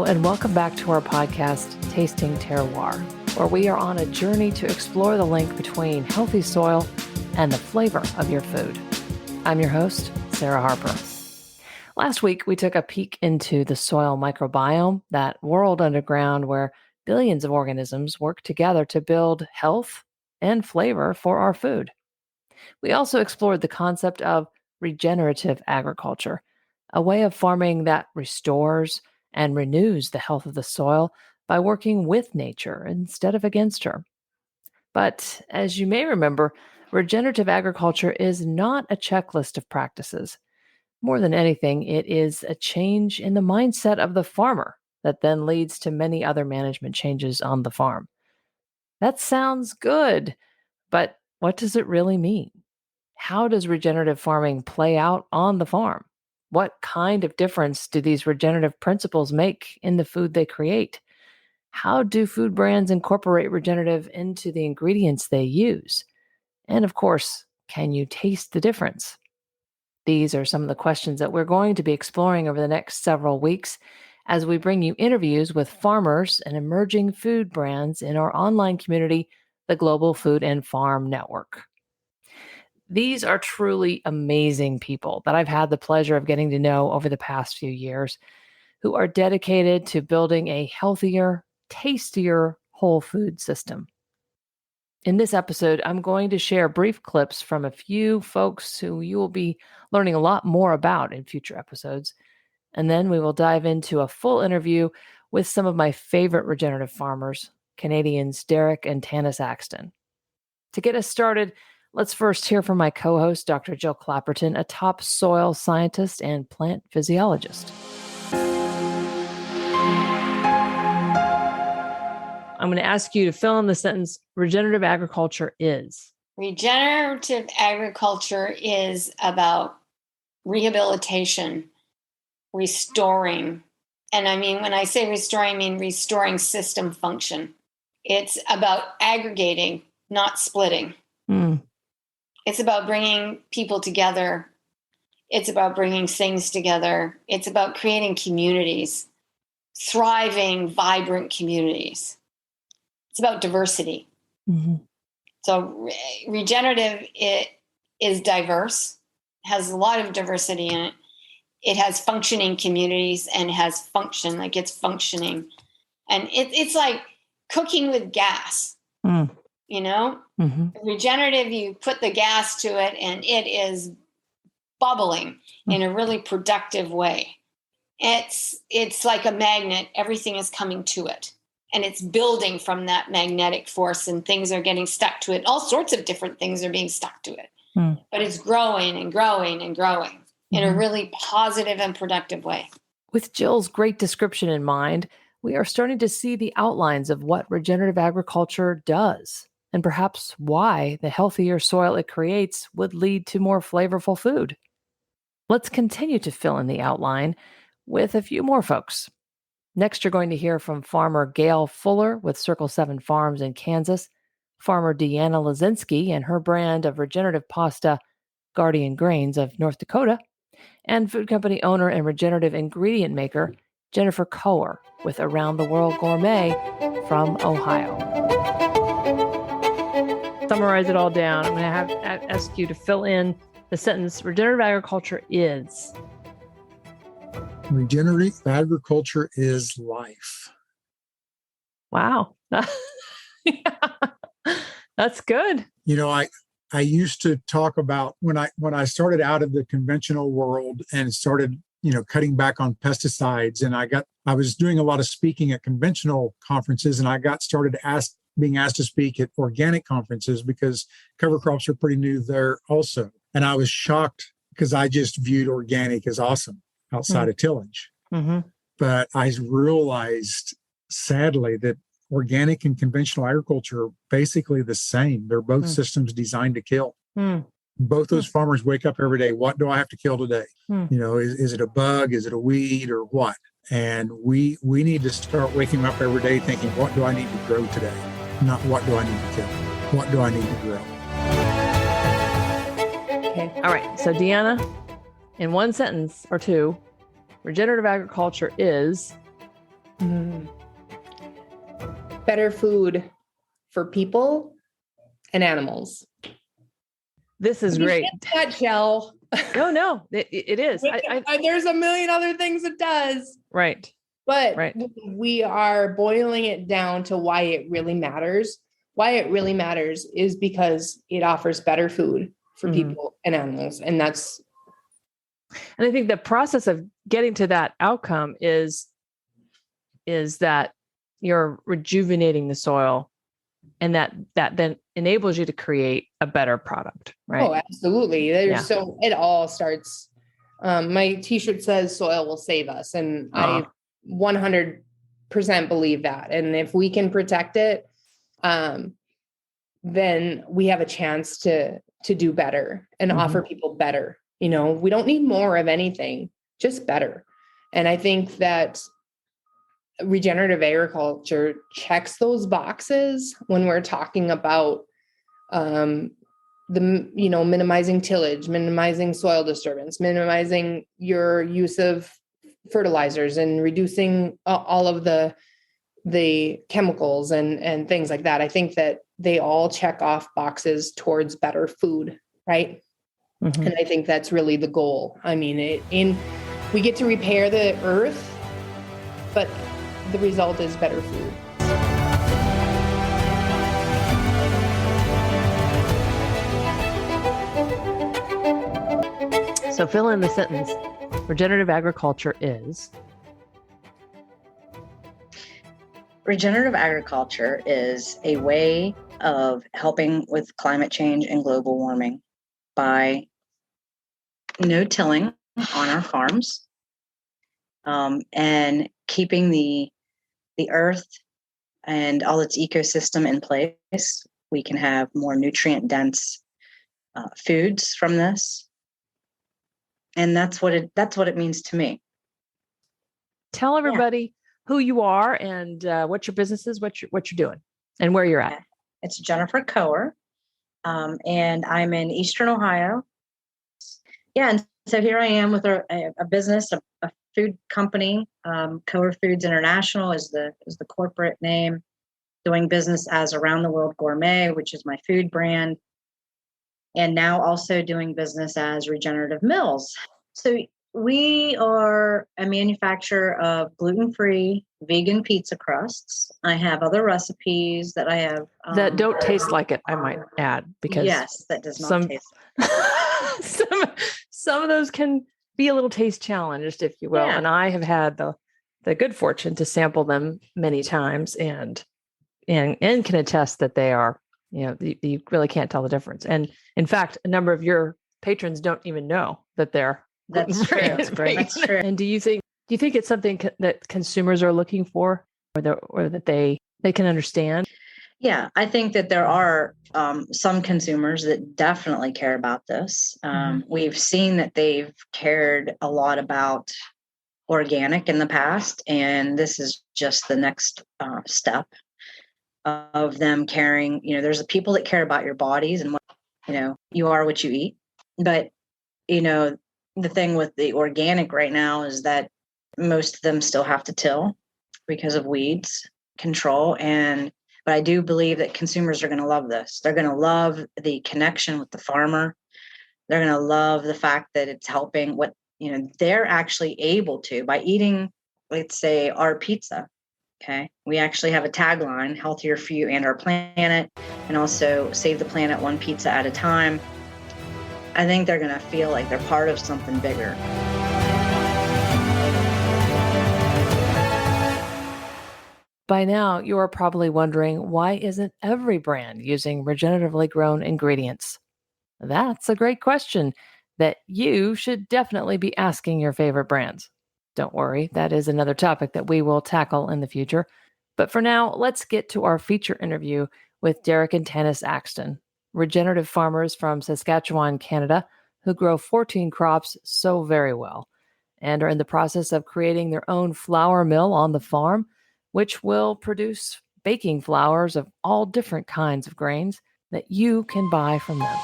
and welcome back to our podcast, Tasting Terroir, where we are on a journey to explore the link between healthy soil and the flavor of your food. I'm your host, Sarah Harper. Last week, we took a peek into the soil microbiome, that world underground where billions of organisms work together to build health and flavor for our food. We also explored the concept of regenerative agriculture, a way of farming that restores and renews the health of the soil by working with nature instead of against her. But as you may remember, regenerative agriculture is not a checklist of practices. More than anything, it is a change in the mindset of the farmer that then leads to many other management changes on the farm. That sounds good, but what does it really mean? How does regenerative farming play out on the farm? What kind of difference do these regenerative principles make in the food they create? How do food brands incorporate regenerative into the ingredients they use? And of course, can you taste the difference? These are some of the questions that we're going to be exploring over the next several weeks as we bring you interviews with farmers and emerging food brands in our online community, the Global Food and Farm Network. These are truly amazing people that I've had the pleasure of getting to know over the past few years, who are dedicated to building a healthier, tastier whole food system. In this episode, I'm going to share brief clips from a few folks who you will be learning a lot more about in future episodes. And then we will dive into a full interview with some of my favorite regenerative farmers, Canadians Derek and Tanis Axton. To get us started, let's first hear from my co-host, Dr. Jill Clapperton, a top soil scientist and plant physiologist. I'm going to ask you to fill in the sentence, regenerative agriculture is. Regenerative agriculture is about rehabilitation, restoring. And I mean, when I say restoring, I mean restoring system function. It's about aggregating, not splitting. It's about bringing people together. It's about bringing things together. It's about creating communities, thriving, vibrant communities. It's about diversity. Mm-hmm. So regenerative, it is diverse, has a lot of diversity in it. It has functioning communities and has function, like it's functioning. And it's like cooking with gas. You know, regenerative, you put the gas to it and it is bubbling in a really productive way. It's like a magnet. Everything is coming to it and it's building from that magnetic force and things are getting stuck to it. All sorts of different things are being stuck to it, but it's growing and growing and growing in a really positive and productive way. With Jill's great description in mind, we are starting to see the outlines of what regenerative agriculture does, and perhaps why the healthier soil it creates would lead to more flavorful food. Let's continue to fill in the outline with a few more folks. Next, you're going to hear from farmer Gail Fuller with Circle 7 Farms in Kansas, farmer Deanna Lazinski and her brand of regenerative pasta, Guardian Grains of North Dakota, and food company owner and regenerative ingredient maker Jennifer Coher with Around the World Gourmet from Ohio. Summarize it all down. I'm going to have to ask you to fill in the sentence, regenerative agriculture is. Regenerative agriculture is life. Wow. Yeah. That's good. You know, I used to talk about when I started out of the conventional world and started, cutting back on pesticides, and I was doing a lot of speaking at conventional conferences, and I got started being asked to speak at organic conferences because cover crops are pretty new there also. And I was shocked because I just viewed organic as awesome outside of tillage. But I realized, sadly, that organic and conventional agriculture are basically the same. They're both systems designed to kill. Both those farmers wake up every day. What do I have to kill today? Is it a bug? Is it a weed or what? And we need to start waking up every day thinking, what do I need to grow today? Not what do I need to kill? What do I need to grow? Okay. All right. So Deanna, in one sentence or two, regenerative agriculture is Mm. Better food for people and animals. This is great. In a nutshell. No, it is. There's a million other things it does. Right. But Right. we are boiling it down to why it really matters. Why it really matters is because it offers better food for people and animals. And I think the process of getting to that outcome is that you're rejuvenating the soil, and that then enables you to create a better product, right? Oh, absolutely. So it all starts. My t-shirt says soil will save us. And I 100% believe that. And if we can protect it, then we have a chance to do better and offer people better. We don't need more of anything, just better. And I think that regenerative agriculture checks those boxes when we're talking about minimizing tillage, minimizing soil disturbance, minimizing your use of fertilizers, and reducing all of the chemicals and things like that. I think that they all check off boxes towards better food, right? And I think that's really the goal. I mean, we get to repair the earth, but the result is better food. So fill in the sentence. Regenerative agriculture is? Regenerative agriculture is a way of helping with climate change and global warming by no-tilling on our farms, and keeping the earth and all its ecosystem in place. We can have more nutrient-dense foods from this, and that's what it means to me. Tell everybody who you are and what your business is, what you're doing, and where you're at. It's Jennifer Coer, and I'm in Eastern Ohio. Yeah, and so here I am with a business, a food company. Coer Foods International is the corporate name. Doing business as Around the World Gourmet, which is my food brand, and now also doing business as Regenerative Mills. So we are a manufacturer of gluten-free vegan pizza crusts. I have other recipes that I have that don't taste like it, I might add, because that does not taste. some of those can be a little taste challenged, if you will. Yeah. And I have had the good fortune to sample them many times, and can attest that they are, you really can't tell the difference. And in fact, a number of your patrons don't even know that they're That's true. That's true. And do you think it's something that consumers are looking for, or that they can understand? Yeah, I think that there are some consumers that definitely care about this. We've seen that they've cared a lot about organic in the past, and this is just the next step of them caring. There's people that care about your bodies and what, you are what you eat. But, the thing with the organic right now is that most of them still have to till because of weeds control. But I do believe that consumers are going to love this. They're going to love the connection with the farmer. They're going to love the fact that it's helping what, they're actually able to by eating, let's say, our pizza. Okay. We actually have a tagline, healthier for you and our planet, and also save the planet one pizza at a time. I think they're going to feel like they're part of something bigger. By now, you are probably wondering, why isn't every brand using regeneratively grown ingredients? That's a great question that you should definitely be asking your favorite brands. Don't worry, that is another topic that we will tackle in the future. But for now, let's get to our feature interview with Derek and Tanis Axton, regenerative farmers from Saskatchewan, Canada, who grow 14 crops so very well and are in the process of creating their own flour mill on the farm, which will produce baking flours of all different kinds of grains that you can buy from them.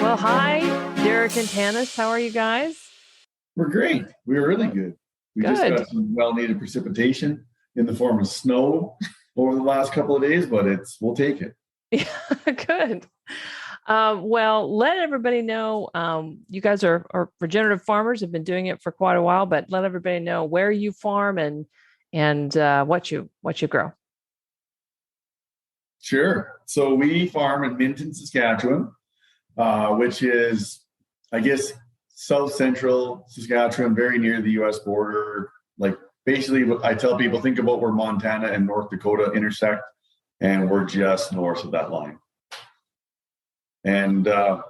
Well, hi, Derek and Tanis. How are you guys? We're great. We were really good. We just Good. got some well-needed precipitation in the form of snow over the last couple of days, but we'll take it. Yeah, good. Well, let everybody know, you guys are regenerative farmers, have been doing it for quite a while, but let everybody know where you farm and what you grow. Sure. So we farm in Minton, Saskatchewan, which is, I guess, south central Saskatchewan, very near the U.S. border. Like basically, I tell people, think about where Montana and North Dakota intersect, and we're just north of that line. And I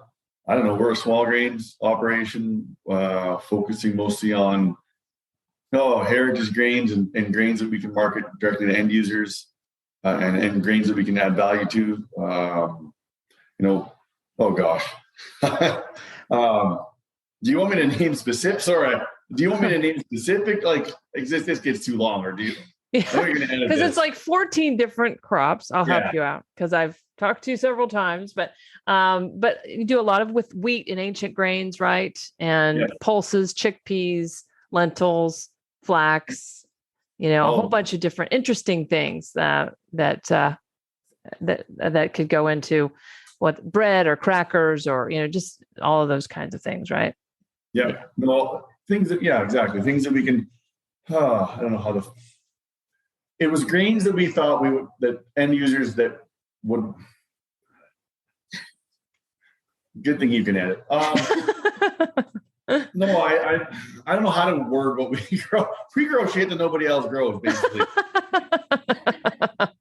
don't know, we're a small grains operation, focusing mostly on heritage grains and grains that we can market directly to end users, and grains that we can add value to. Oh gosh. Do you want me to name specifics, or do you want me to name specific? Like, this gets too long, or do you? Because it's like 14 different crops. I'll help you out because I've talked to you several times, but you do a lot with wheat and ancient grains, right? And pulses, chickpeas, lentils, flax, a whole bunch of different interesting things that could go into what bread or crackers or, just all of those kinds of things, right? Yeah. No, things that, exactly. Things that we can, I don't know how to, it was grains that we thought that end users that would, good thing you can edit. No, I don't know how to word what we grow. We grow shit that nobody else grows, basically.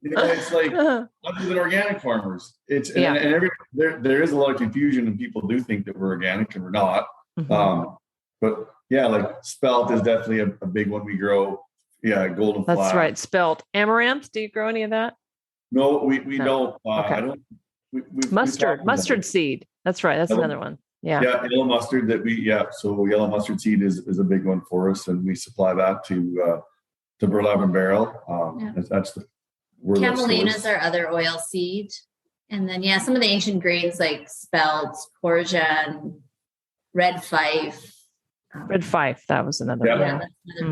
It's like other than organic farmers. It's and there is a lot of confusion, and people do think that we're organic and we're not. Mm-hmm. But like spelt is definitely a big one we grow. Yeah, golden flax. That's right, spelt. Amaranth. Do you grow any of that? No, we don't. Okay. I don't. Mustard seed. That's right. That's another one. Yeah. Yeah, yellow mustard So yellow mustard seed is a big one for us, and we supply that to Burlap and Barrel. That's the Camelina are other oil seed, and then some of the ancient grains like spelt, courgette, red fife. Red fife, that was another one.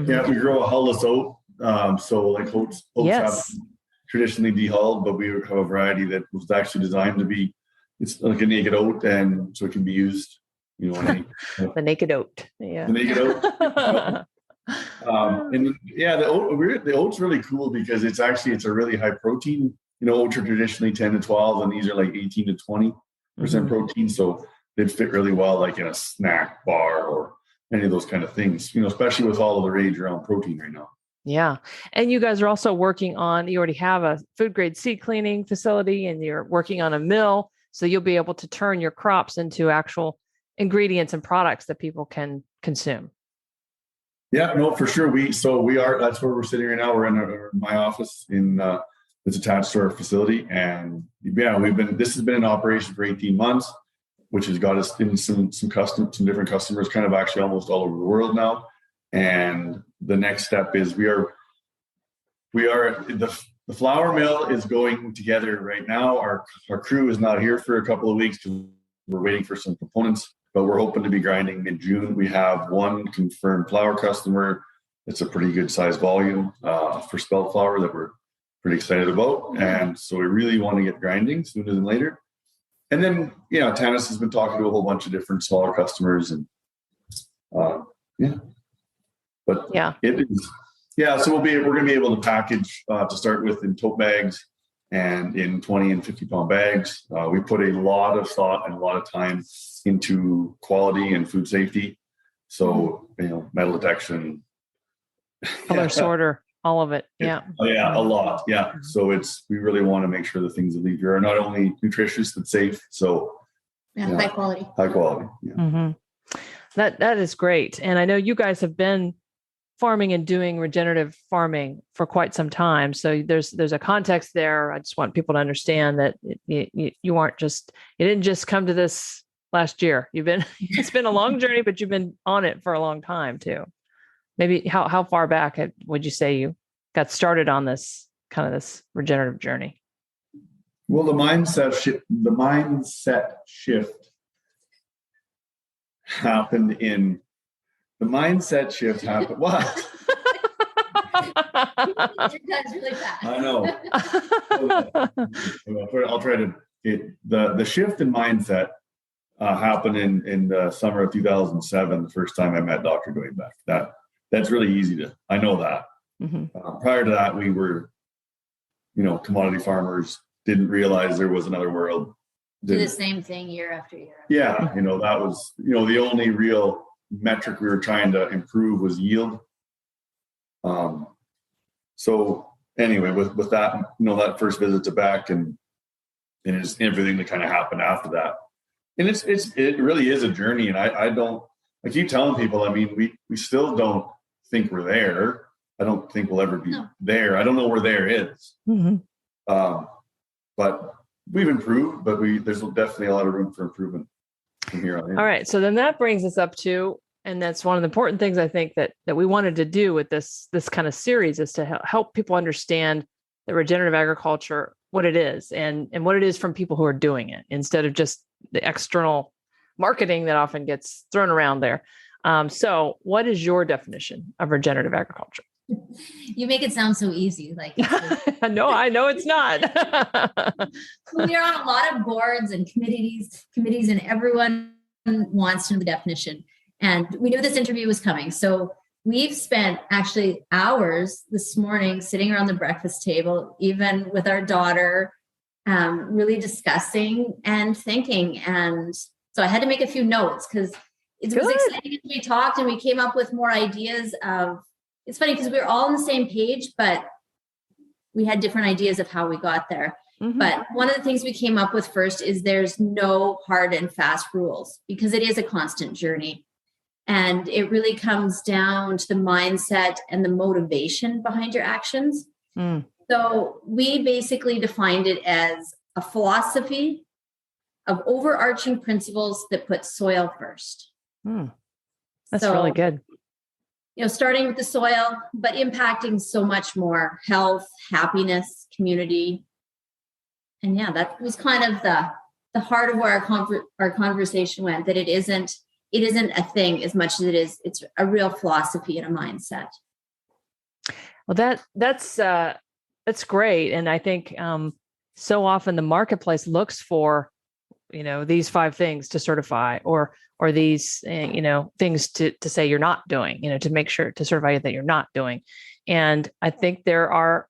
Yeah, we grow a hulless oat. So like oats have traditionally dehulled, but we have a variety that was actually designed to be. It's like a naked oat, and so it can be used, the naked oat. Yeah. The naked oat. The oat's really cool because it's a really high protein. Oats are traditionally 10 to 12, and these are like 18 to 20% protein. So they'd fit really well, like in a snack bar or any of those kind of things, especially with all of the rage around protein right now. Yeah. And you guys are also working on, you already have a food grade seed cleaning facility, and you're working on a mill. So you'll be able to turn your crops into actual ingredients and products that people can consume. Yeah, no, for sure. That's where we're sitting right now. We're in my office it's attached to our facility. And this has been in operation for 18 months, which has got us in some different customers, kind of actually almost all over the world now. And the next step is the flour mill is going together right now. Our crew is not here for a couple of weeks because we're waiting for some components, but we're hoping to be grinding mid-June. We have one confirmed flour customer. It's a pretty good size volume for spelt flour that we're pretty excited about. And so we really want to get grinding sooner than later. And then, Tanis has been talking to a whole bunch of different smaller customers, and it is. Yeah, so we're going to be able to package to start with in tote bags and in 20 and 50 pound bags. We put a lot of thought and a lot of time into quality and food safety. So, metal detection, color sorter, all of it. Yeah. A lot. Yeah. So we really want to make sure the things that leave here are not only nutritious, but safe. So high quality. High quality. Yeah. Mm-hmm. That is great. And I know you guys have been farming and doing regenerative farming for quite some time. So there's a context there. I just want people to understand that you didn't just come to this last year. It's been a long journey, but you've been on it for a long time too. Maybe how far back would you say you got started on this regenerative journey? Well, the mindset shift happened in the mindset shift happened. What? That's really fast. I know. I'll try to. The shift in mindset happened in the summer of 2007. The first time I met Dr. Dwayne. That's really easy to. I know that. Mm-hmm. Prior to that, we were, commodity farmers. Didn't realize there was another world. Do the same thing year after year. Yeah, that was the only real metric we were trying to improve was yield. So anyway, with that, that first visit to Beck and it's everything that kind of happened after that. And it really is a journey. And I keep telling people, I mean, we still don't think we're there. I don't think we'll ever be there. I don't know where there is. Mm-hmm. But we've improved, but there's definitely a lot of room for improvement from here on in. All right. So then that brings us up to, and that's one of the important things I think that we wanted to do with this kind of series is to help people understand the regenerative agriculture, what it is and what it is from people who are doing it instead of just the external marketing that often gets thrown around there. So what is your definition of regenerative agriculture? You make it sound so easy. Like no, I know it's not. We are on a lot of boards and committees, and everyone wants to know the definition. And we knew this interview was coming. So we've spent actually hours this morning sitting around the breakfast table, even with our daughter, really discussing and thinking. And so I had to make a few notes because it was exciting as we talked and we came up with more ideas of. It's funny because we were all on the same page, but we had different ideas of how we got there. Mm-hmm. But one of the things we came up with first is there's no hard and fast rules because it is a constant journey. And it really comes down to the mindset and the motivation behind your actions. Mm. So we basically defined it as a philosophy of overarching principles that put soil first. Mm. That's really good. Starting with the soil, but impacting so much more health, happiness, community. And that was kind of the heart of where our conversation went, that it isn't a thing as much as it's a real philosophy and a mindset. Well, that's great. And I think so often the marketplace looks for, these 5 things to certify or these, things to say you're not doing, to make sure to certify that you're not doing. And I think there are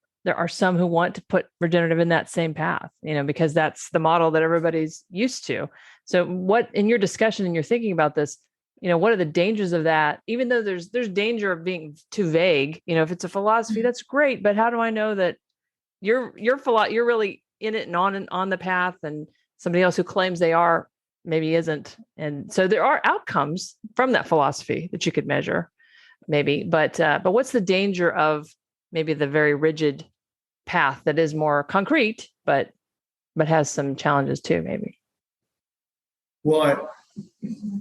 some who want to put regenerative in that same path, because that's the model that everybody's used to. So what, in your discussion and you're thinking about this, what are the dangers of that? Even though there's danger of being too vague, if it's a philosophy, that's great. But how do I know that you're really in it and on the path, and somebody else who claims they are maybe isn't? And so there are outcomes from that philosophy that you could measure, maybe. But what's the danger of maybe the very rigid path that is more concrete, but has some challenges too, maybe? Well,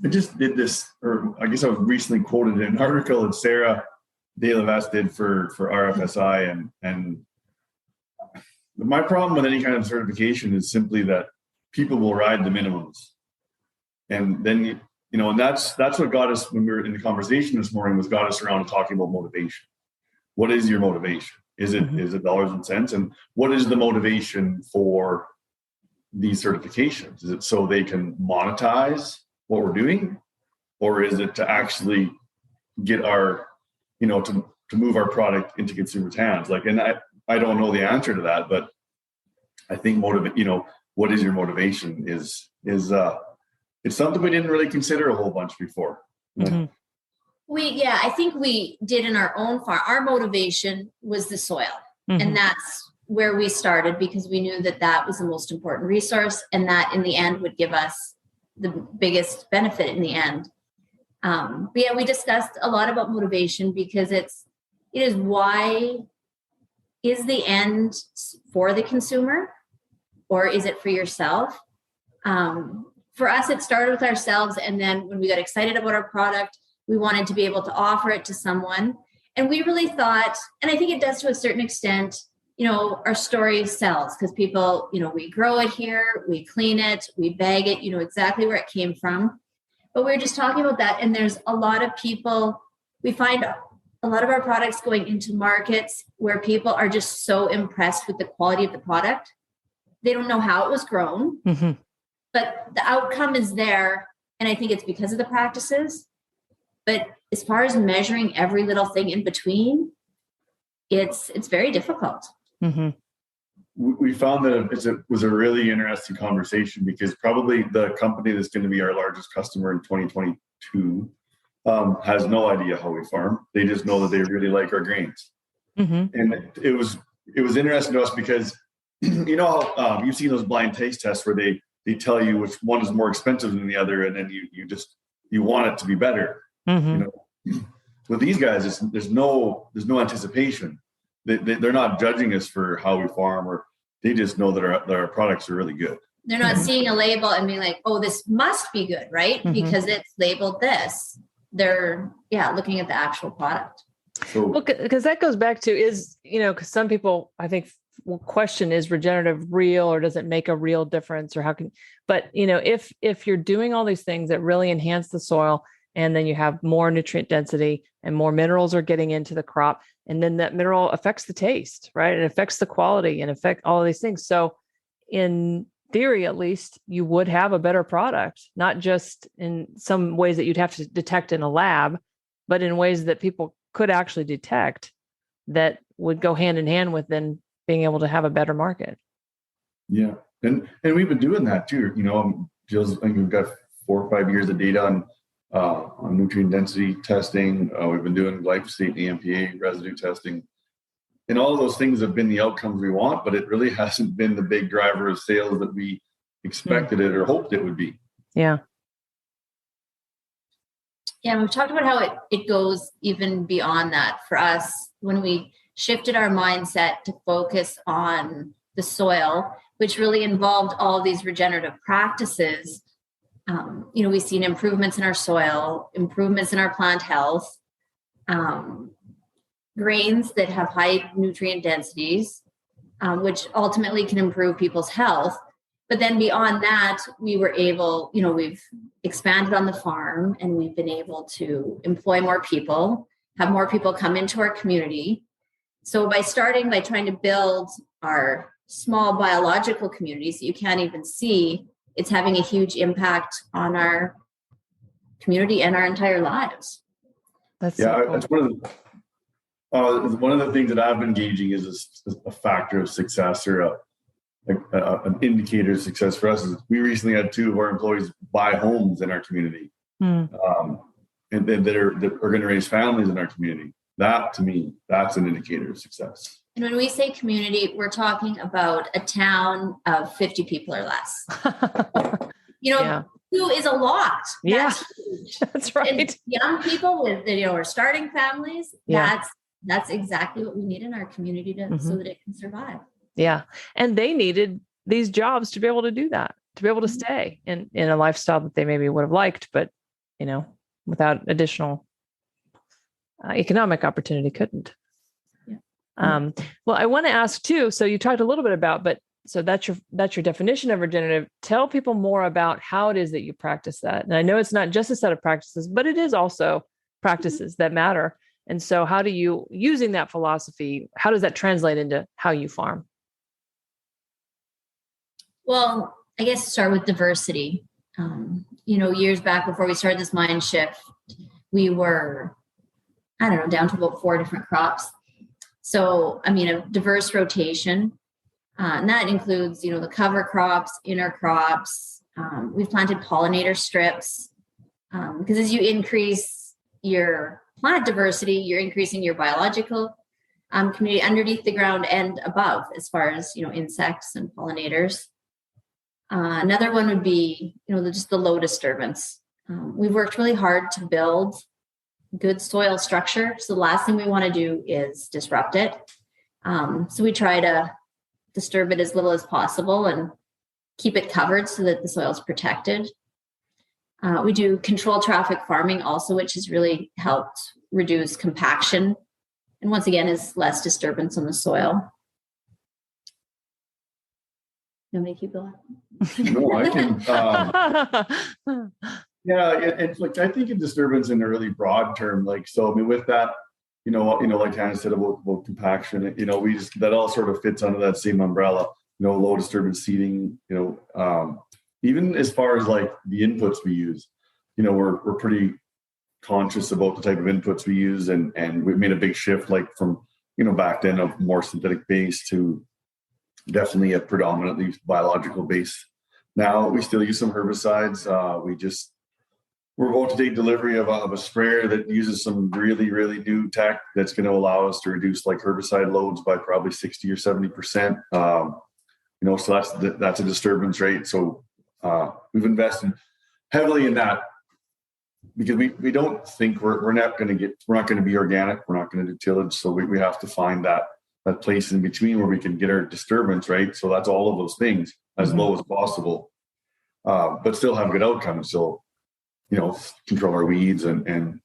I just did this, or I guess I was recently quoted in an article that Sarah DeLaveste did for RFSI, and my problem with any kind of certification is simply that people will ride the minimums, and then and that's what got us when we were in the conversation this morning, was got us around talking about motivation. What is your motivation? Is it dollars and cents? And what is the motivation for these certifications? Is it so they can monetize what we're doing, or is it to actually get our, to move our product into consumers' hands? And I don't know the answer to that, but I think what is your motivation is it's something we didn't really consider a whole bunch before. Mm-hmm. I think we did in our own farm. Our motivation was the soil. Mm-hmm. And that's where we started, because we knew that was the most important resource, and that in the end would give us the biggest benefit in the end. We discussed a lot about motivation, because it is why is the end for the consumer, or is it for yourself? For us, it started with ourselves. And then when we got excited about our product, we wanted to be able to offer it to someone. And we really thought, and I think it does to a certain extent, our story sells, because people, we grow it here, we clean it, we bag it, exactly where it came from. But we were just talking about that. And there's a lot of people, we find a lot of our products going into markets where people are just so impressed with the quality of the product. They don't know how it was grown, but the outcome is there. And I think it's because of the practices. But as far as measuring every little thing in between, it's very difficult. We found that it was a really interesting conversation, because probably the company that's going to be our largest customer in 2022 has no idea how we farm. They just know that they really like our grains. And it was interesting to us because, you know, how you've seen those blind taste tests where they tell you which one is more expensive than the other, and then you want it to be better. You know, with these guys, there's no anticipation. They're not judging us for how we farm, or they just know that our products are really good. They're not seeing a label and being like, oh, this must be good, right? Because it's labeled this. They're looking at the actual product. So, well, because that goes back to because some people, I think, will question, is regenerative real, or does it make a real difference, or but if you're doing all these things that really enhance the soil, and then you have more nutrient density and more minerals are getting into the crop, and then that mineral affects the taste, right? It affects the quality and affect all of these things. So in theory, at least, you would have a better product, not just in some ways that you'd have to detect in a lab, but in ways that people could actually detect, that would go hand in hand with then being able to have a better market. Yeah. And we've been doing that too. Jill's, I think we've got 4 or 5 years of data on nutrient density testing. We've been doing glyphosate, AMPA residue testing. And all of those things have been the outcomes we want, but it really hasn't been the big driver of sales that we expected it or hoped it would be. Yeah. Yeah, we've talked about how it goes even beyond that. For us, when we shifted our mindset to focus on the soil, which really involved all of these regenerative practices, we've seen improvements in our soil, improvements in our plant health, grains that have high nutrient densities, which ultimately can improve people's health. But then beyond that, we were able, we've expanded on the farm, and we've been able to employ more people, have more people come into our community. So by trying to build our small biological communities that you can't even see, it's having a huge impact on our community and our entire lives. That's one of the things that I've been gauging is a factor of success, or an indicator of success for us. Is we recently had 2 of our employees buy homes in our community, and then that are going to raise families in our community. That, to me, that's an indicator of success. And when we say community, we're talking about a town of 50 people or less. 2 is a lot. That's huge. That's right. And young people with are starting families. Yeah. That's exactly what we need in our community so that it can survive. Yeah. And they needed these jobs to be able to do that, to be able to stay in a lifestyle that they maybe would have liked, but, without additional economic opportunity, couldn't. Yeah. Well, I want to ask too, so you talked a little bit about, so that's your definition of regenerative. Tell people more about how it is that you practice that. And I know it's not just a set of practices, but it is also practices that matter. And so how do you, using that philosophy, how does that translate into how you farm? Well, I guess start with diversity. Years back before we started this mind shift, we were, down to about 4 different crops. So, a diverse rotation. And that includes, the cover crops, inner crops. We've planted pollinator strips because as you increase your plant diversity, you're increasing your biological community underneath the ground and above, as far as, insects and pollinators. Another one would be, just the low disturbance. We've worked really hard to build good soil structure. So the last thing we want to do is disrupt it. So we try to disturb it as little as possible and keep it covered so that the soil is protected. We do controlled traffic farming also, which has really helped reduce compaction. And once again, is less disturbance on the soil. You want me to keep going? No, I can. Yeah, it's like, I think a disturbance in a really broad term. Like, so I mean, with that, like Hannah said about compaction, we just, that all sort of fits under that same umbrella. Low disturbance seeding. Even as far as like the inputs we use, we're pretty conscious about the type of inputs we use, and we've made a big shift, like from back then of more synthetic base to definitely a predominantly biological base. Now we still use some herbicides. We're about to take delivery of a sprayer that uses some really, really new tech that's going to allow us to reduce like herbicide loads by probably 60 or 70%. So that's a disturbance rate. So we've invested heavily in that, because we don't think we're not going to be organic. We're not going to do tillage. So we have to find that place in between where we can get our disturbance right. So that's all of those things as low as possible, but still have good outcomes. So, control our weeds and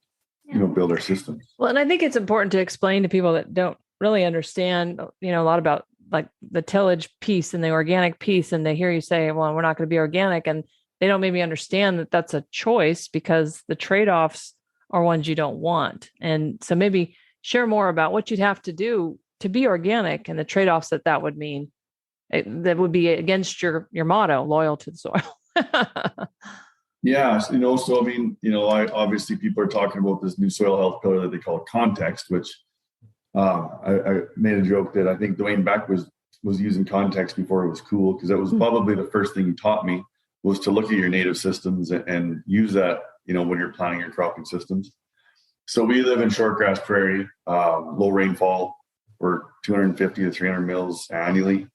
build our systems. Well, and I think it's important to explain to people that don't really understand, a lot about like the tillage piece and the organic piece. And they hear you say, well, we're not going to be organic. And they don't maybe understand that that's a choice, because the trade-offs are ones you don't want. And so maybe share more about what you'd have to do to be organic and the trade-offs that would mean. That would be against your motto, loyal to the soil. Yeah. So, I mean, obviously people are talking about this new soil health pillar that they call context, which I made a joke that I think Dwayne Beck was using context before it was cool, because that was probably the first thing he taught me, was to look at your native systems and use that, when you're planning your cropping systems. So we live in shortgrass prairie, low rainfall. We're 250 to 300 mils annually,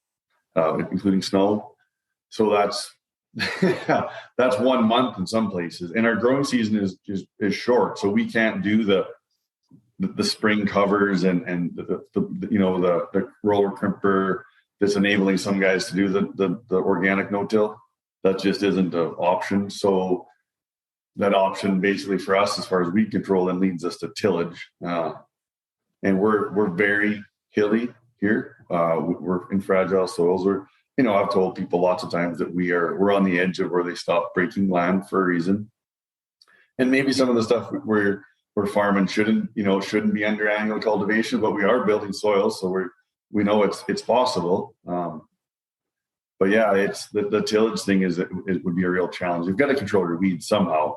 including snow. So that's 1 month in some places, and our growing season is short, so we can't do the spring covers and the roller crimper that's enabling some guys to do the organic no-till. That just isn't an option. So that option basically for us, as far as weed control, then leads us to tillage, and we're very hilly here. We're in fragile soils. I've told people lots of times that we're on the edge of where they stop breaking land for a reason. And maybe some of the stuff we're farming shouldn't be under annual cultivation, but we are building soil. So we know it's possible. But yeah, it's the tillage thing it would be a real challenge. We've got to control our weeds somehow,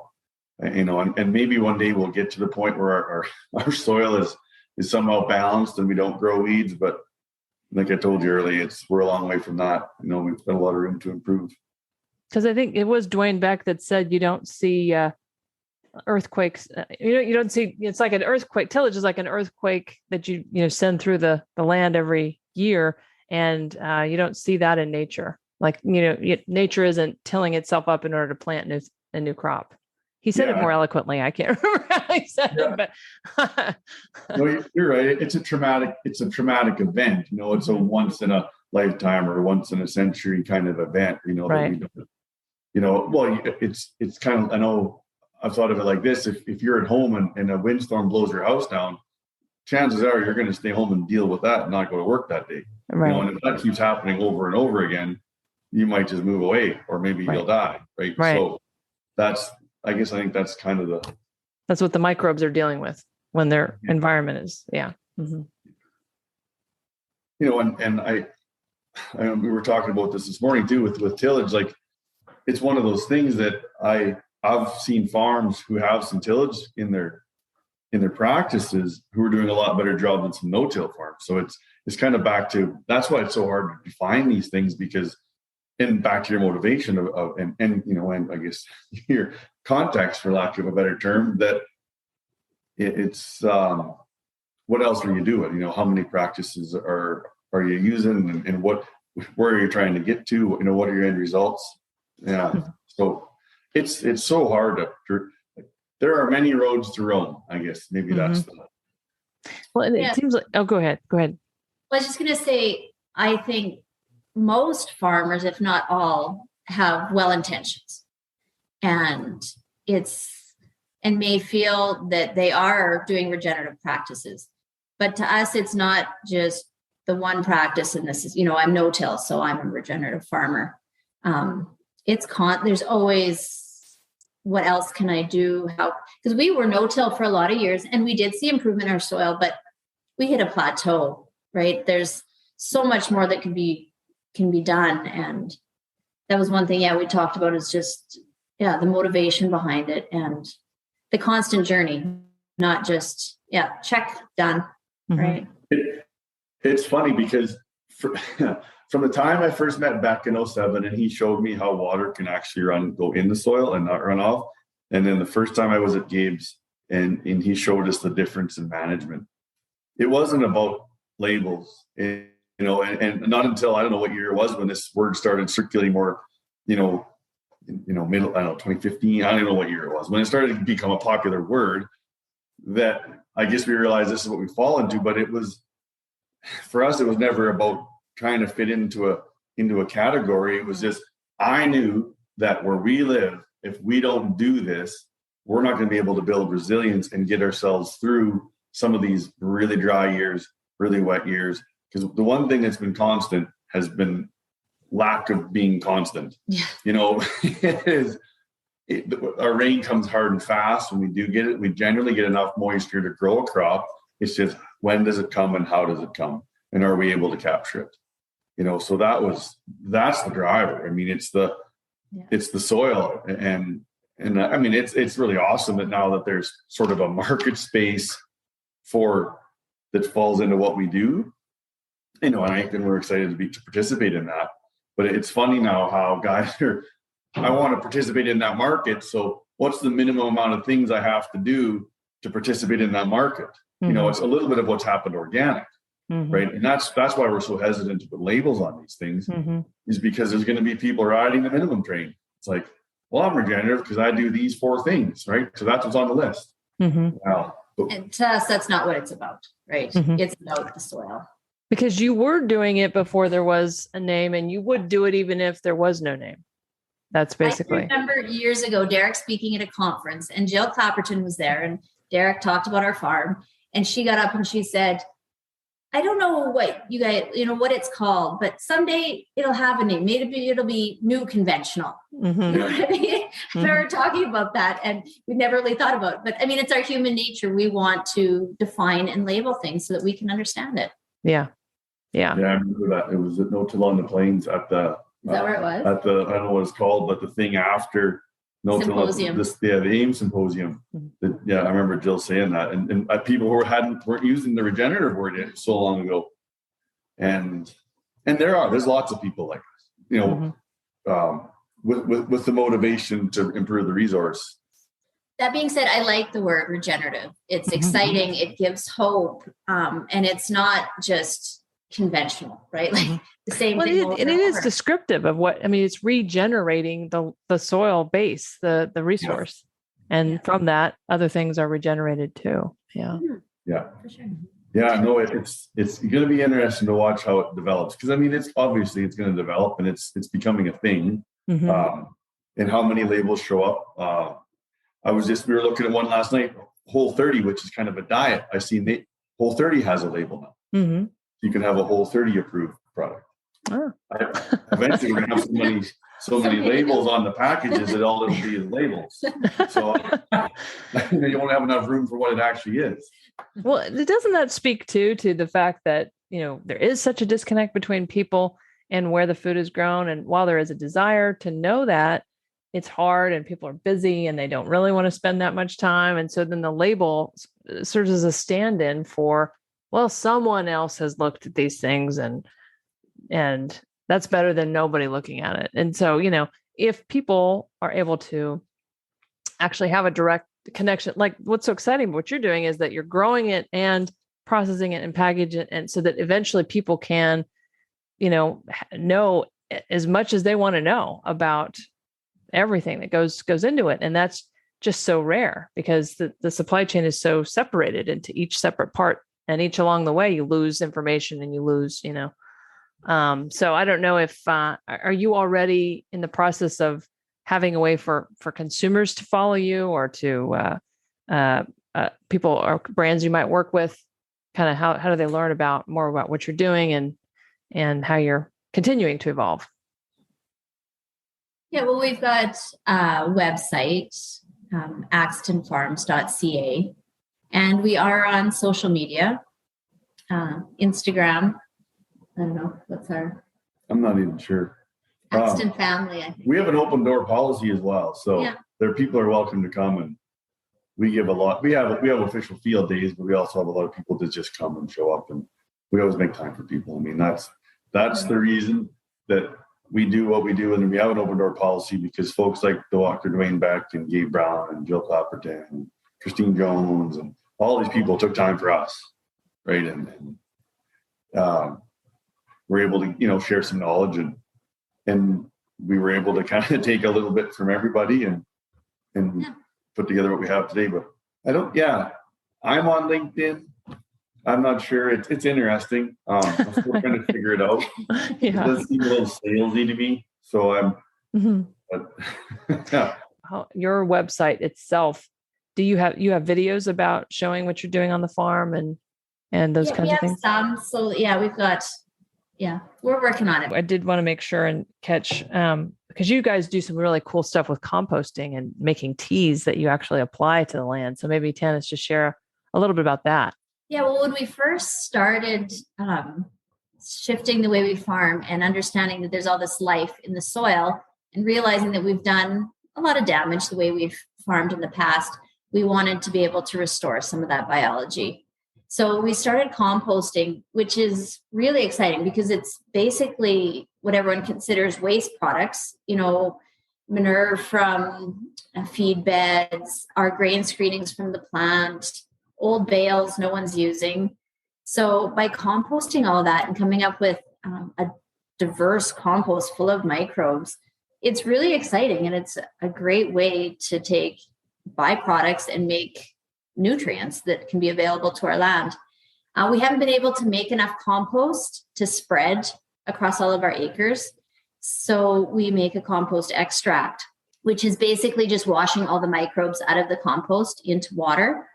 and maybe one day we'll get to the point where our soil is somehow balanced and we don't grow weeds. But like I told you earlier, we're a long way from that. We've got a lot of room to improve. Because I think it was Dwayne Beck that said you don't see earthquakes. You don't see. It's like an earthquake. Tillage is like an earthquake that you send through the land every year, and you don't see that in nature. Like nature isn't tilling itself up in order to plant a new crop. He said it more eloquently. I can't remember how he said it, but no, you're right. It's a traumatic event. It's a once in a lifetime or once in a century kind of event. Right. Well, it's kind of, I know I've thought of it like this. If you're at home and a windstorm blows your house down, chances are you're going to stay home and deal with that and not go to work that day. Right. And if that keeps happening over and over again, you might just move away, or maybe you'll die. Right. So I think that's kind of that's what the microbes are dealing with when their environment is. Yeah. Mm-hmm. And we were talking about this morning too, with tillage. Like, it's one of those things that I've seen farms who have some tillage in their practices who are doing a lot better job than some no-till farms. So it's kind of back to, that's why it's so hard to define these things, because, and back to your motivation and I guess your context, for lack of a better term, that it's what else are you doing? How many practices are you using, and where are you trying to get to? What are your end results? Yeah. So it's so hard there are many roads to Rome, I guess. Maybe that's well, and it seems like, go ahead. I was just going to say, I think most farmers, if not all, have well intentions, and may feel that they are doing regenerative practices. But to us, it's not just the one practice. And this is, I'm no-till, so I'm a regenerative farmer. There's always what else can I do? How, because we were no-till for a lot of years and we did see improvement in our soil, but we hit a plateau, right? There's so much more that can be done. And that was one thing, we talked about, is just, the motivation behind it and the constant journey, not just, check, done, right? It's funny because from the time I first met back in 2007, and he showed me how water can actually go in the soil and not run off. And then the first time I was at Gabe's and he showed us the difference in management. It wasn't about labels, and not until I don't know what year it was when this word started circulating more, middle, 2015. I don't even know what year it was when it started to become a popular word, that I guess we realized this is what we fall into. But it was, for us, it was never about trying to fit into a category. It was just, I knew that where we live, if we don't do this, we're not going to be able to build resilience and get ourselves through some of these really dry years, really wet years. Because the one thing that's been constant has been lack of being constant. Our rain comes hard and fast. When we do get it, we generally get enough moisture to grow a crop. It's just, when does it come and how does it come? And are we able to capture it? So that's the driver. I mean, it's the soil. And I mean, it's really awesome that now that there's sort of a market space that falls into what we do, and we're excited to participate in that. But it's funny now how guys I want to participate in that market. So what's the minimum amount of things I have to do to participate in that market? Mm-hmm. It's a little bit of what's happened organic, mm-hmm. right? And that's why we're so hesitant to put labels on these things, mm-hmm. is because there's going to be people riding the minimum train. It's like, well, I'm regenerative because I do these 4 things, right? So that's what's on the list. Mm-hmm. Wow. And to us, that's not what it's about, right? Mm-hmm. It's about the soil. Because you were doing it before there was a name, and you would do it even if there was no name. That's basically. I remember years ago, Derek speaking at a conference, and Jill Clapperton was there, and Derek talked about our farm, and she got up and she said, I don't know what you guys, what it's called, but someday it'll have a name. Maybe it'll be new conventional. Mm-hmm. You know what I mean? Mm-hmm. We were talking about that, and we never really thought about it. But I mean, it's our human nature. We want to define and label things so that we can understand it. Yeah. Yeah, I remember that. It was at No Till on the Plains at the. Is that where it was? At the, I don't know what it's called, but the thing after No Till, the AIM symposium. Mm-hmm. I remember Jill saying that, and people who weren't using the regenerative word so long ago, and there's lots of people like this, mm-hmm. With the motivation to improve the resource. That being said, I like the word regenerative. It's mm-hmm. exciting. It gives hope, and it's not just conventional, right? Like the same thing. And it is descriptive of it's regenerating the soil base, the resource. Yeah. And from that, other things are regenerated too. Yeah. Yeah. For sure. Yeah, no, it's going to be interesting to watch how it develops. Because it's obviously it's going to develop, and it's becoming a thing. Mm-hmm. And how many labels show up. we were looking at one last night, Whole30, which is kind of a diet. I seen Whole30 has a label now. Mm-hmm. You can have a Whole30 approved product. Oh. Eventually, we're going to have so many labels on the packages that all it'll be is labels. So you won't have enough room for what it actually is. Well, doesn't that speak to the fact that, there is such a disconnect between people and where the food is grown? And while there is a desire to know that, it's hard and people are busy and they don't really want to spend that much time. And so then the label serves as a stand-in for, well, someone else has looked at these things and that's better than nobody looking at it. And so, if people are able to actually have a direct connection, like what's so exciting about what you're doing is that you're growing it and processing it and packaging it. And so that eventually people can, know as much as they want to know about everything that goes into it. And that's just so rare because the supply chain is so separated into each separate part, and each along the way you lose information and you lose, so I don't know if, are you already in the process of having a way for consumers to follow you, or to people or brands you might work with? Kind of how do they learn more about what you're doing and how you're continuing to evolve? Yeah, well, we've got a website, axtonfarms.ca, and we are on social media, Instagram. I don't know, what's our... I'm not even sure. Axton family, I think. We have an open door policy as well. So there people are welcome to come, and we give a lot. We have official field days, but we also have a lot of people that just come and show up, and we always make time for people. I mean, that's the reason that we do what we do. And we have an open door policy because folks like Dr. Dwayne Beck and Gabe Brown and Jill Clapperton and Christine Jones and all these people took time for us. Right. And we're able to, share some knowledge, and we were able to kind of take a little bit from everybody and put together what we have today. But I'm on LinkedIn. I'm not sure. It's interesting. I'm still trying to figure it out. It does seem a little salesy to me. So but, Your website itself, do you have videos about showing what you're doing on the farm and those kinds of things? Some. So we've got, we're working on it. I did want to make sure and catch, because you guys do some really cool stuff with composting and making teas that you actually apply to the land. So maybe Tanis, just share a little bit about that. Yeah, well, when we first started shifting the way we farm and understanding that there's all this life in the soil and realizing that we've done a lot of damage the way we've farmed in the past, we wanted to be able to restore some of that biology. So we started composting, which is really exciting because it's basically what everyone considers waste products, manure from feed beds, our grain screenings from the plant, old bales no one's using. So by composting all that and coming up with a diverse compost full of microbes, it's really exciting. And it's a great way to take byproducts and make nutrients that can be available to our land. We haven't been able to make enough compost to spread across all of our acres. So we make a compost extract, which is basically just washing all the microbes out of the compost into water.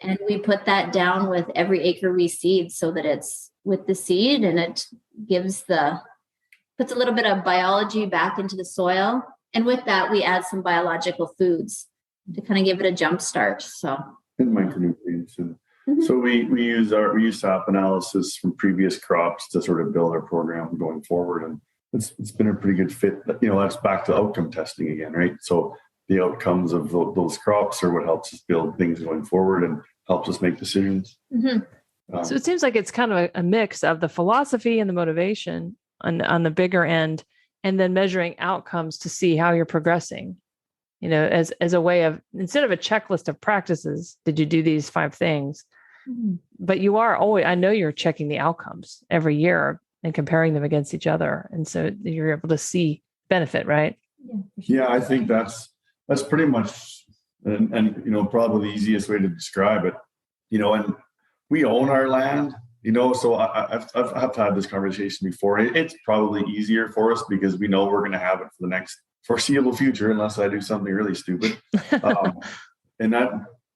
And we put that down with every acre we seed so that it's with the seed and it puts a little bit of biology back into the soil. And with that, we add some biological foods to kind of give it a jump start. So and micronutrients. And so we use SAP analysis from previous crops to sort of build our program going forward. And it's been a pretty good fit. That's back to outcome testing again, right? So the outcomes of those crops are what helps us build things going forward and helps us make decisions. So it seems like it's kind of a mix of the philosophy and the motivation on the bigger end, and then measuring outcomes to see how you're progressing, as a way of, instead of a checklist of practices, did you do these 5 things? But you are always, I know you're checking the outcomes every year and comparing them against each other. And so you're able to see benefit, right? Yeah, I think that's pretty much, and probably the easiest way to describe it, and we own our land, so I've had this conversation before. It's probably easier for us because we know we're going to have it for the next foreseeable future, unless I do something really stupid. And that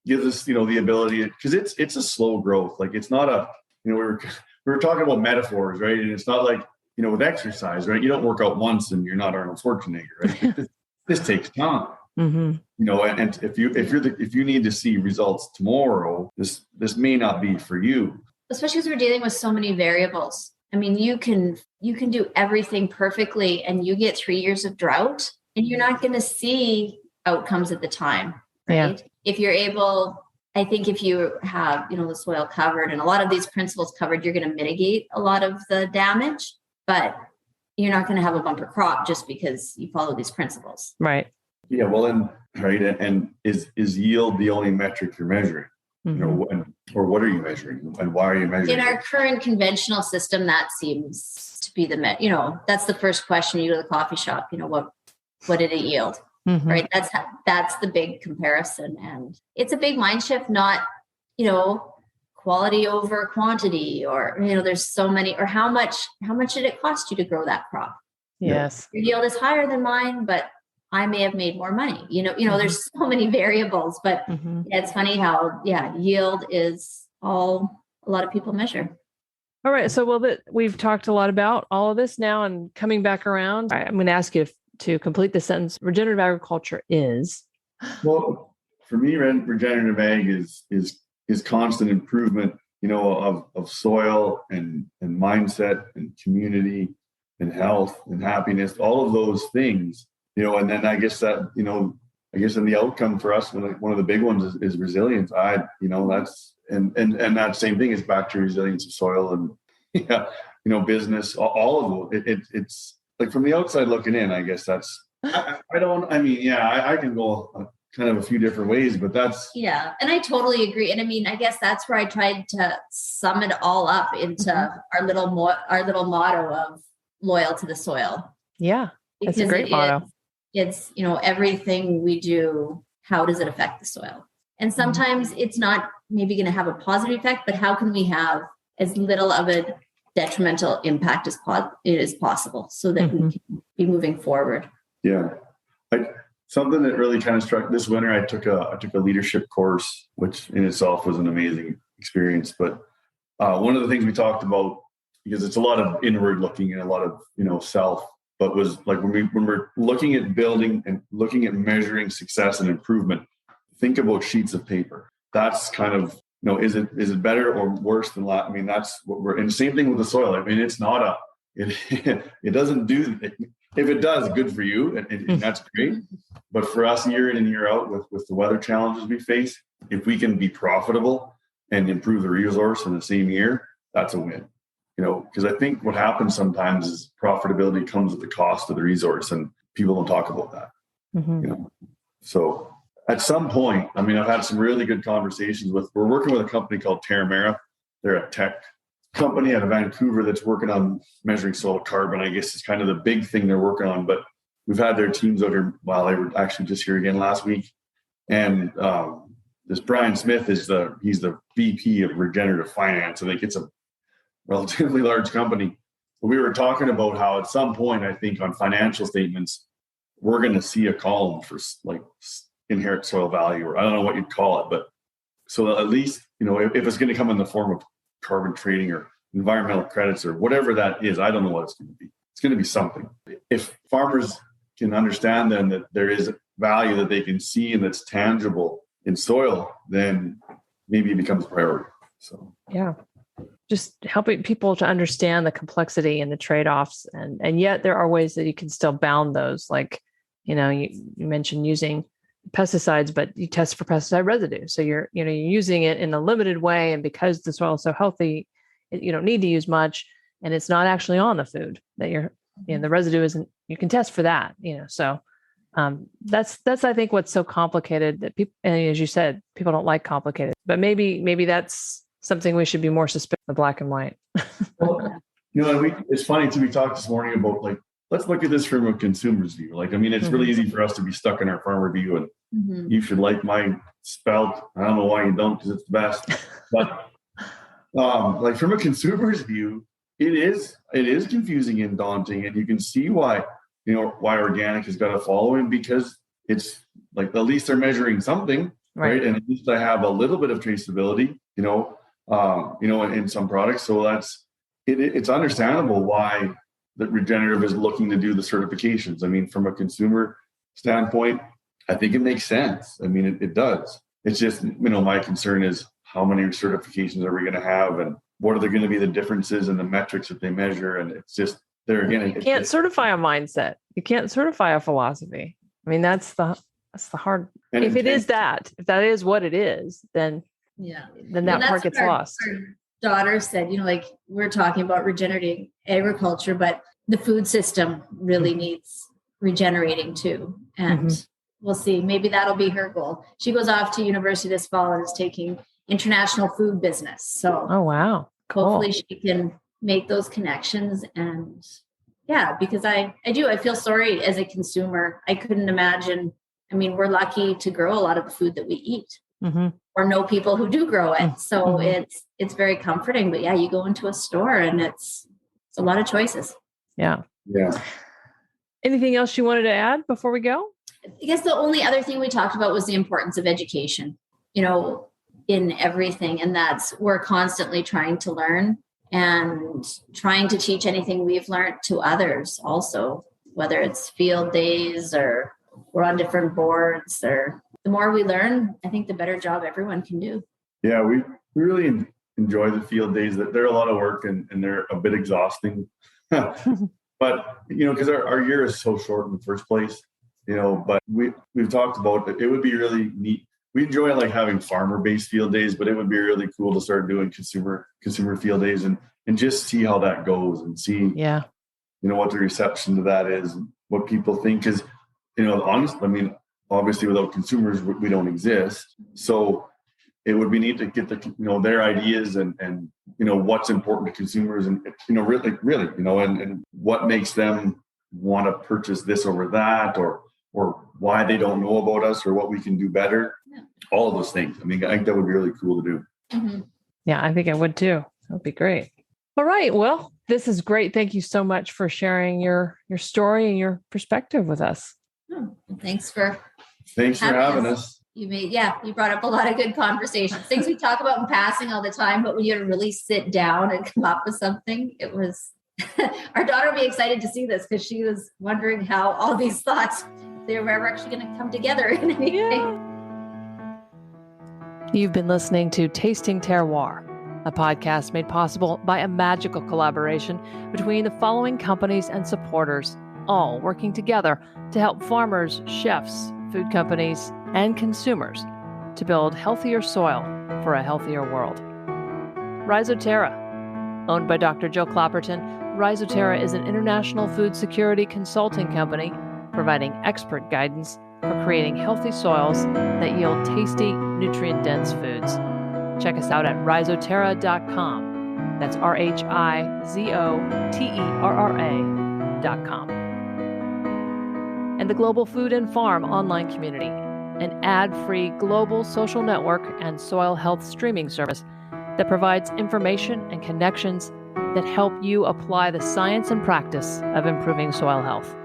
gives us, the ability, because it's a slow growth. Like it's not we were talking about metaphors, right? And it's not like, with exercise, right? You don't work out once and you're not Arnold Schwarzenegger, right? This takes time. And if you need to see results tomorrow, this may not be for you. Especially because we're dealing with so many variables. I mean, you can do everything perfectly and you get 3 years of drought and you're not going to see outcomes at the time, right? Yeah. If you're able, I think if you have, the soil covered and a lot of these principles covered, you're going to mitigate a lot of the damage, but you're not going to have a bumper crop just because you follow these principles. Right. Yeah. Well, and is yield the only metric you're measuring? Or what are you measuring and why are you measuring? In our current conventional system, that seems to be that's the first question you go to the coffee shop, what did it yield? Right. That's the big comparison. And it's a big mind shift, not, quality over quantity, or, there's so many, or how much did it cost you to grow that crop? Yes. Your yield is higher than mine, but I may have made more money. There's so many variables, but it's funny how, yield is all a lot of people measure. All right. So, we've talked a lot about all of this now and coming back around. I'm going to ask you to complete the sentence, regenerative agriculture is? Well, for me, regenerative ag is constant improvement, of soil and mindset and community and health and happiness, all of those things, and then I guess that, in the outcome for us, one of the big ones is resilience. That's, and that same thing is back to resilience of soil and, business, all of them. It's like from the outside looking in, I guess that's, I can go kind of a few different ways, but that's. Yeah. And I totally agree. And I mean, I guess that's where I tried to sum it all up into our little motto of loyal to the soil. Yeah. That's a great motto. It's, everything we do, how does it affect the soil? And sometimes it's not maybe going to have a positive effect, but how can we have as little of a detrimental impact as possible so that we can be moving forward? Yeah. Something that really kind of struck this winter, I took a leadership course, which in itself was an amazing experience. But one of the things we talked about, because it's a lot of inward looking and a lot of, self, but was like when we're looking at building and looking at measuring success and improvement, think about sheets of paper. That's kind of, is it better or worse than that? I mean, that's what we're, and the same thing with the soil. I mean, it's not it doesn't do, if it does, good for you. And that's great. But for us year in and year out with the weather challenges we face, if we can be profitable and improve the resource in the same year, that's a win. Because I think what happens sometimes is profitability comes at the cost of the resource, and people don't talk about that. So at some point, I mean, I've had some really good conversations we're working with a company called Terramera. They're a tech company out of Vancouver that's working on measuring soil carbon. I guess is kind of the big thing they're working on, but we've had their teams out here. Well, they were actually just here again last week. And this Brian Smith he's the VP of regenerative finance. I think it's a relatively large company. But we were talking about how at some point, I think on financial statements, we're going to see a column for like inherent soil value, or I don't know what you'd call it, but so at least, if it's going to come in the form of carbon trading or environmental credits or whatever that is, I don't know what it's going to be. It's going to be something. If farmers can understand then that there is value that they can see and that's tangible in soil, then maybe it becomes a priority. So yeah, just helping people to understand the complexity and the trade-offs, and yet there are ways that you can still bound those. Like, you mentioned using pesticides, but you test for pesticide residue. So you're using it in a limited way, and because the soil is so healthy, you don't need to use much, and it's not actually on the food that the residue isn't. You can test for that, So that's I think what's so complicated that people, and as you said, people don't like complicated. But maybe that's something we should be more suspicious of, black and white. Well, it's funny too. We talked this morning about like, let's look at this from a consumer's view. Like, I mean, it's really easy for us to be stuck in our farmer view, and you should like my spelt. I don't know why you don't, because it's the best. But like from a consumer's view, it is confusing and daunting, and you can see why organic has got a following, because it's like at least they're measuring something, right? And at least I have a little bit of traceability, in some products. So that's it's understandable why that regenerative is looking to do the certifications. I mean, from a consumer standpoint, I think it makes sense. I mean, it does. It's just, my concern is how many certifications are we going to have, and what are there going to be the differences in the metrics that they measure? And it's just there again. You can't certify a mindset. You can't certify a philosophy. I mean, that's the hard. And if that is what it is, then that part gets lost. Our daughter said, like we're talking about regenerative agriculture, but the food system really needs regenerating too. And we'll see. Maybe that'll be her goal. She goes off to university this fall and is taking international food business. So, oh wow, cool. Hopefully she can make those connections. And because I feel sorry as a consumer. I couldn't imagine. I mean, we're lucky to grow a lot of the food that we eat, or know people who do grow it. So it's very comforting. But you go into a store and it's a lot of choices. Yeah. Yeah. Anything else you wanted to add before we go? I guess the only other thing we talked about was the importance of education, in everything. And we're constantly trying to learn and trying to teach anything we've learned to others also. whether it's field days or we're on different boards, or the more we learn, I think the better job everyone can do. Yeah, we really enjoy the field days. That they're a lot of work and they're a bit exhausting. But, because our year is so short in the first place, but we've talked about it. It would be really neat. We enjoy like having farmer-based field days, but it would be really cool to start doing consumer field days and just see how that goes and see, what the reception to that is and what people think. Because, honestly, obviously without consumers, we don't exist. So it would be neat to get their ideas and what's important to consumers and really and what makes them want to purchase this over that or why they don't know about us or what we can do better. All of those things. I think that would be really cool to do. Mm-hmm. Yeah, I think it would too. That would be great. All right. Well, this is great. Thank you so much for sharing your story and your perspective with us. Oh, thanks for having us. You brought up a lot of good conversations, things we talk about in passing all the time, but when you really sit down and come up with something, it was, our daughter will be excited to see this because she was wondering how all these thoughts, they were ever actually going to come together in anything. Yeah. You've been listening to Tasting Terroir, a podcast made possible by a magical collaboration between the following companies and supporters, all working together to help farmers, chefs, food companies, and consumers to build healthier soil for a healthier world. Rhizoterra. Owned by Dr. Jill Clapperton, Rhizoterra is an international food security consulting company providing expert guidance for creating healthy soils that yield tasty, nutrient-dense foods. Check us out at rhizoterra.com. That's RHIZOTERRA.com. And the Global Food and Farm online community, an ad-free global social network and soil health streaming service that provides information and connections that help you apply the science and practice of improving soil health.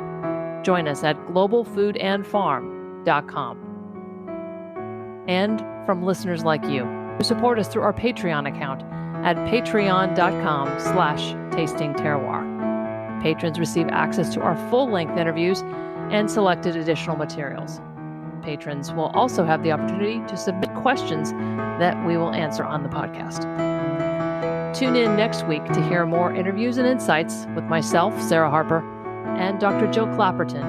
Join us at globalfoodandfarm.com. And from listeners like you who support us through our Patreon account at patreon.com/tastingterroir. Patrons receive access to our full-length interviews and selected additional materials. Patrons will also have the opportunity to submit questions that we will answer on the podcast. Tune in next week to hear more interviews and insights with myself, Sarah Harper, and Dr. Jill Clapperton,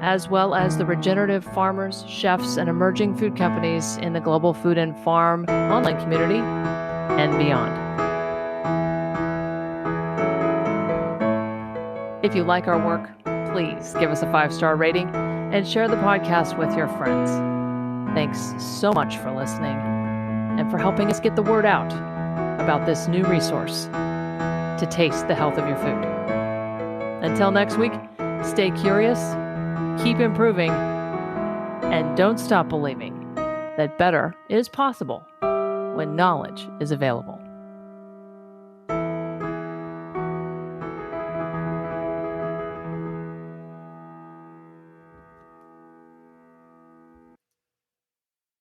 as well as the regenerative farmers, chefs, and emerging food companies in the Global Food and Farm online community and beyond. If you like our work, please give us a 5-star rating and share the podcast with your friends. Thanks so much for listening and for helping us get the word out about this new resource to taste the health of your food. Until next week, stay curious, keep improving, and don't stop believing that better is possible when knowledge is available.